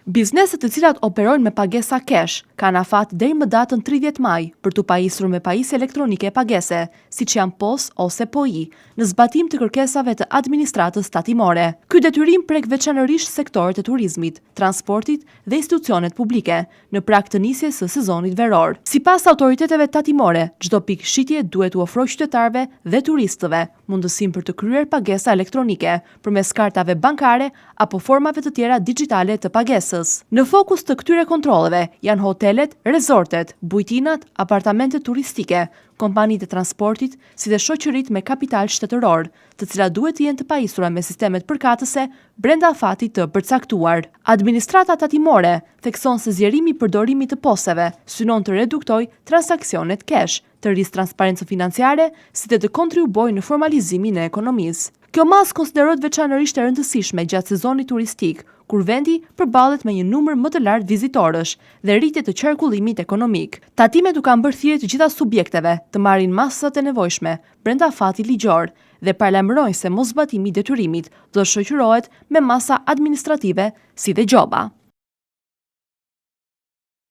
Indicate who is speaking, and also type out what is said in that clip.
Speaker 1: Bizneset të cilat operojnë me pagesa cash kanë afat deri më datën 30 maj për të pajisur me pajisje elektronike pagese, siç janë POS ose POI, në zbatim të kërkesave të administratës tatimore. Ky detyrim prek veçanërisht sektorët e turizmit, transportit dhe institucionet publike në prag të nisjes së sezonit veror. Sipas autoriteteve tatimore, çdo pikë shitje duhet u ofrojë qytetarëve dhe turistëve mundësinë për të kryer pagesa elektronike përmes kartave bankare apo formave të tjera digjitale të pagesës. Në fokus të këtyre kontrolleve janë hotelet, rezortet, bujtinat, apartamentet turistike, kompanitë e transportit, si dhe shoqëritë me kapital shtetëror, të cilat duhet të jenë të pajisura me sistemet përkatëse brenda afatit të përcaktuar. Administrata tatimore thekson se zgjerimi i përdorimit të POS-eve synon të reduktojë transaksionet cash, të rrisë transparencën financiare, si dhe të kontribuojë në formalizimin e ekonomisë. Kjo masë konsiderohet veçanërisht e rëndësishme gjatë sezonit turistik, kur vendi përballet me një numër më të lartë vizitorësh dhe rritje të qarkullimit ekonomik. Tatimet u kanë bërë thirrje të gjitha subjekteve të marrin masat e nevojshme brenda afatit ligjor dhe paralajmërojnë se moszbatimi i detyrimit do të shoqërohet me masa administrative si dhe gjoba.